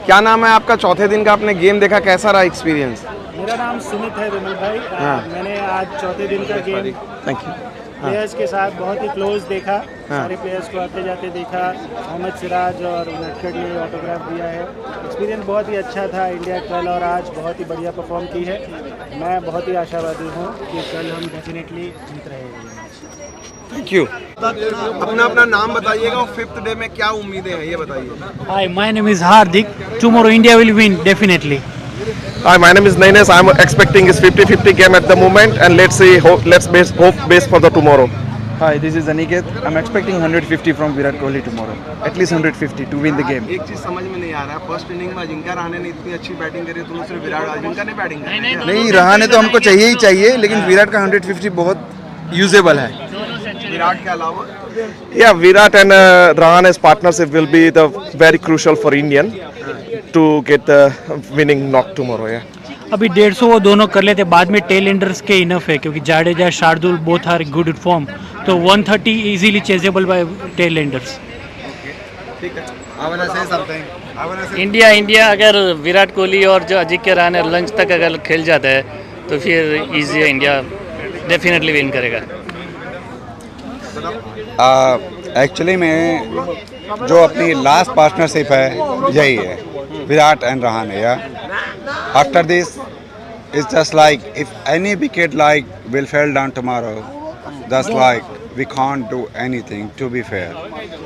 क्या नाम है आपका? चौथे दिन का आपने गेम देखा, कैसा रहा एक्सपीरियंस? मेरा नाम सुमित है विमल भाई। हाँ। मैंने आज चौथे दिन का गेम थैंक यू। प्लेयर्स के साथ बहुत ही क्लोज देखा। हाँ। सारे प्लेयर्स को आते जाते देखा। मोहम्मद सिराज और उनटकट ने ऑटोग्राफ दिया है। एक्सपीरियंस बहुत ही अच्छा था। इंडिया कल और आज बहुत ही बढ़िया परफॉर्म की है। मैं बहुत ही आशावादी हूँ कि कल हम डेफिनेटली जीत रहे हैं। Thank you. अपना अपना नाम बताइएगा और 5th डे में क्या उम्मीदें हैं ये बताइए। Hi, my name is Hardik. Tomorrow India will win, definitely. Hi, my name is Naines. I'm expecting is 50-50 game at the moment, and let's see. Let's hope base for the tomorrow. Hi, this is Aniket. I'm expecting 150 from Virat Kohli tomorrow. At least 150 to win the game. एक चीज समझ में नहीं आ रहा, first inning में अजिंक्य रहाणे ने इतनी अच्छी बैटिंग करी, तो सिर्फ विराट अजिंक्य ने बैटिंग करी? नहीं, रहाणे तो हमको चाहिए ही चाहिए, लेकिन विराट का 150 बहुत यूजेबल है। विराट के अलावा Yeah, Virat and Rahane's partnership will be the very crucial for Indian to get the winning knock tomorrow. Yeah. अभी 150 वो दोनों कर लेते, बाद में टेल एंडर्स के इनफ है क्योंकि Jadeja Shardul both are good form, तो 130 easily chasable by tail enders. India अगर विराट कोहली और जो अजिंक्य रहाणे लंच तक अगर खेल जाता है तो फिर इजी है, इंडिया डेफिनेटली विन करेगा। एक्चुअली में जो अपनी लास्ट पार्टनरशिप है यही है, विराट एंड रहाणे। या after this it's just like if any wicket like will fail down tomorrow, just like we can't do anything to be fair.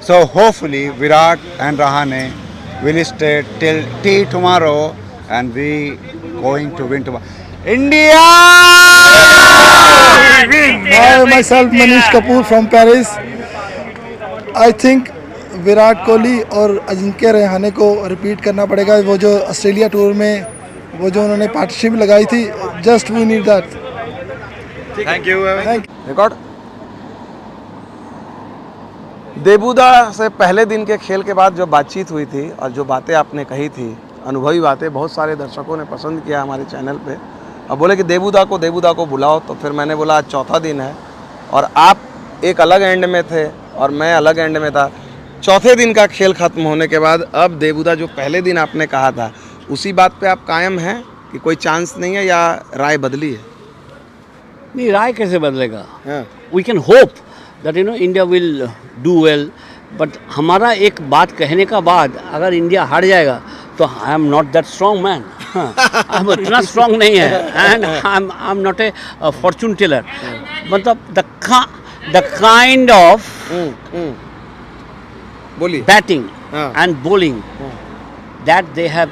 So hopefully Virat and Rahane will stay till tomorrow and we going to win tomorrow. India! I myself Manish Kapoor from Paris. I think Virat Kohli और अजिंक्य रहाणे को repeat करना पड़ेगा। वो जो Australia tour में वो जो उन्होंने पार्टनरशिप लगाई थी, just we need that. Thank you. Record. Debuda से पहले दिन के खेल के बाद जो बातचीत हुई थी और जो बातें आपने कही थी, अनुभवी बातें, बहुत सारे दर्शकों ने पसंद किया हमारे चैनल पे और बोले कि देबूदा को बुलाओ। तो फिर मैंने बोला आज चौथा दिन है और आप एक अलग एंड में थे और मैं अलग एंड में था। चौथे दिन का खेल ख़त्म होने के बाद अब देबूदा जो पहले दिन आपने कहा था उसी बात पे आप कायम हैं कि कोई चांस नहीं है या राय बदली है? नहीं, राय कैसे बदलेगा? हाँ। We can hope that India will do well, but हमारा एक बात कहने का बाद अगर इंडिया हार जाएगा तो I am not that strong man. हम इतना स्ट्रॉन्ग नहीं है and I am not a fortune teller. मतलब the kind of batting and bowling that they have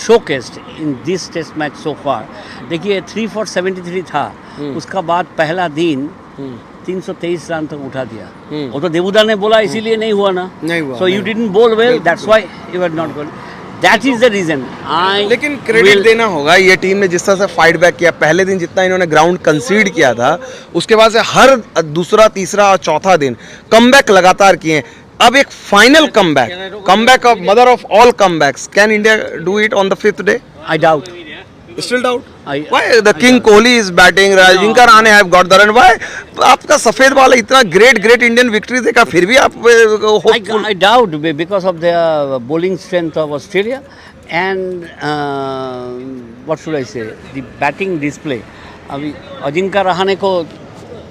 showcased in this test match so far. देखिए 3 for 73 था, उसका बाद पहला दिन 323 रन तक उठा दिया। वो तो देबूदा ने बोला इसीलिए नहीं हुआ ना। नहीं हुआ। So you didn't bowl well, that's why you are not going. That is the reason. लेकिन क्रेडिट देना होगा, ये टीम ने जिस तरह से फाइट बैक किया, पहले दिन जितना इन्होंने ग्राउंड कंसीड किया था उसके बाद से हर दूसरा, तीसरा और चौथा दिन कमबैक लगातार किए। अब एक final comeback of mother of all comebacks, can India do it on the 5th day? I doubt. Still doubt? Why the King Kohli is batting, Ajinkya Rahane have got the run? Why आपका सफेद वाला इतना great Indian victory देखा फिर भी आप hopeful? I doubt because of the bowling strength of Australia and what should I say, the batting display. अभी अजिंक्य रहाणे को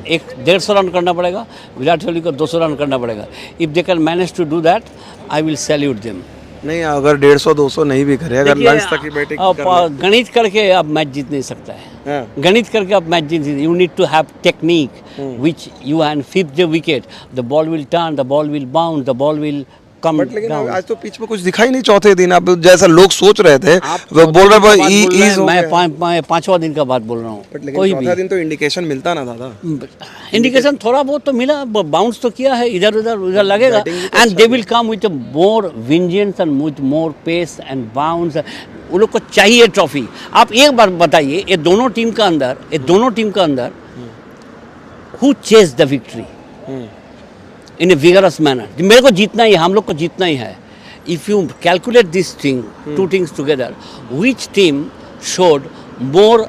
150 रन करना पड़ेगा, विराट कोहली को 200 रन करना पड़ेगा। If they can manage to do that, I will salute them. नहीं, अगर 150-200 नहीं भी करे, अगर लंच तक की बैटिंग गणित करके अब मैच जीत नहीं सकता है। गणित करके अब मैच जीत, you need to have technique which you and 5th wicket the ball will turn, the ball will bounce, the ball will come. लेकिन आज तो पिच में कुछ दिखा ही नहीं चौथे दिन, अब जैसा लोग सोच रहे थे वो बोल रहे। मैं 5वां दिन का बात बोल रहा हूँ। कोई चौथा दिन तो इंडिकेशन मिलता ना दादा। इंडिकेशन थोड़ा बहुत तो मिला, बाउंस तो किया है, इधर उधर लगेगा and they will come with more vengeance and with more pace and bounce. उन लोग को चाहिए ट्रॉफी। आप एक बार बताइए, ये दोनों टीम का अंदर who chase the victory in A vigorous manner? मेरे को जीतना ही है, हम लोग को जीतना ही है। If you calculate this thing, two things together, which team showed more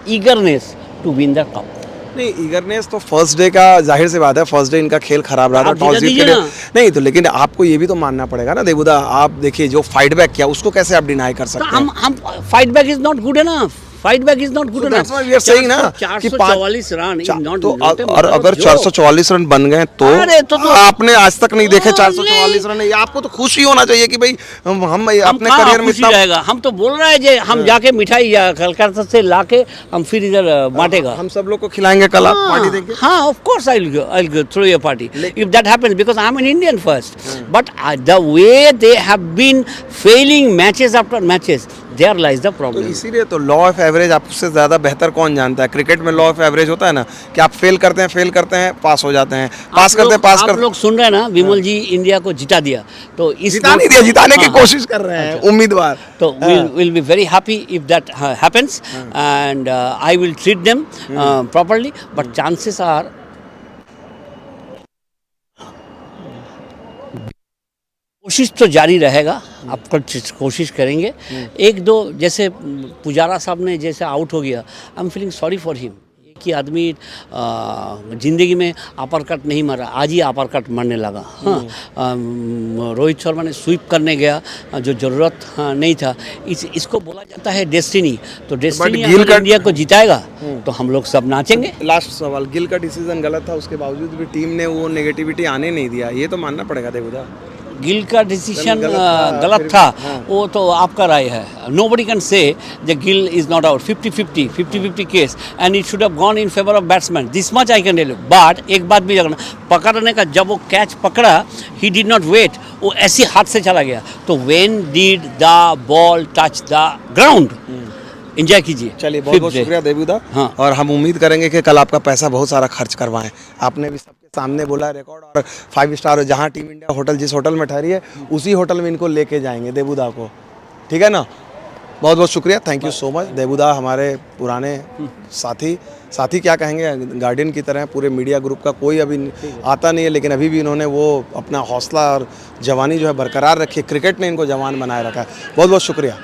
eagerness to win the cup? नहीं ईगरनेस तो फर्स्ट डे का जाहिर सी बात है, फर्स्ट डे इनका खेल खराब रहा था आप टॉस जीता जीत के दीजिए लिए। नहीं तो लेकिन आपको ये भी तो मानना पड़ेगा ना देबूदा, आप देखिए जो फाइट बैक किया उसको कैसे आप डिनाई कर तो सकते हैं? हम fight back is not good enough, fight back is not good that's enough. why we are saying ना कि 444 रन इज नॉट, तो और अगर 444 रन बन गए तो अरे तो आपने आज तक नहीं देखे हाँ, 444 रन, ये आपको तो खुशी होना चाहिए कि भाई हम अपने कहाँ करियर में खुशी इतना रहेगा। हम तो बोल रहे हैं जे हम जाके मिठाई या कलकत्ता से लाके हम फिर इधर बांटेगा। हम सब लोग को खिलाएंगे कल, आप पार्टी देंगे? हाँ, of course I'll go throw a party if that happens because I'm an Indian first. But the way they have been failing matches after matches, there lies the तो problem. इसीलिए तो लॉ ऑफ एवरेज आपसे ज़्यादा बेहतर कौन जानता है? Cricket में लॉ ऑफ एवरेज होता है ना कि आप फेल करते हैं पास हो जाते हैं, पास करते हैं पास आप करते लोग सुन रहे हैं ना, विमल जी इंडिया को जिता दिया, तो इस जिता नहीं दिया, जिताने की हाँ, कोशिश कर रहे हैं उम्मीदवार। तो we'll be very happy if that happens and I will treat them properly, but chances are कोशिश तो जारी रहेगा, आप कोशिश करेंगे। एक दो जैसे पुजारा साहब ने जैसे आउट हो गया, I am feeling sorry for him. एक ही आदमी जिंदगी में अपर कट नहीं मारा, आज ही अपर कट मारने लगा। हाँ, रोहित शर्मा ने स्वीप करने गया जो ज़रूरत नहीं था। इसको बोला जाता है डेस्टिनी। तो डेस्टिनी गिल का- इंडिया को जिताएगा तो हम लोग सब नाचेंगे। लास्ट सवाल, गिल का डिसीजन गलत था, उसके बावजूद भी टीम ने वो नेगेटिविटी आने नहीं दिया, ये तो मानना पड़ेगा देवुदा। गिल का डिसीजन गलत गलत फिर था, भी, हाँ। वो तो आपका राय है। Nobody can say the Gill is not out. 50-50 case and it should have gone in favour of batsman, this much I can tell you. But एक बात भी लगना, पकड़ने का जब वो कैच पकड़ा, ही डिड नॉट वेट, वो ऐसे हाथ से चला गया। तो when did the ball touch the ground, enjoy कीजिए। चलिए बहुत बहुत शुक्रिया देवुदा। हाँ। और हम उम्मीद करेंगे कि कल आपका पैसा बहुत सारा खर्च करवाएं। आपने भी सबके सामने बोला रिकॉर्ड, और 5 स्टार जहां टीम इंडिया होटल जिस होटल में ठहरी है उसी होटल में इनको लेके जाएंगे देवुदा को, ठीक है ना? बहुत बहुत शुक्रिया, थैंक यू सो मच। देवुदा हमारे पुराने साथी क्या कहेंगे, गार्डियन की तरह पूरे मीडिया ग्रुप का कोई अभी आता नहीं है, लेकिन अभी भी इन्होंने वो अपना हौसला और जवानी जो है बरकरार रखी है। क्रिकेट ने इनको जवान बनाए रखा है। बहुत बहुत शुक्रिया।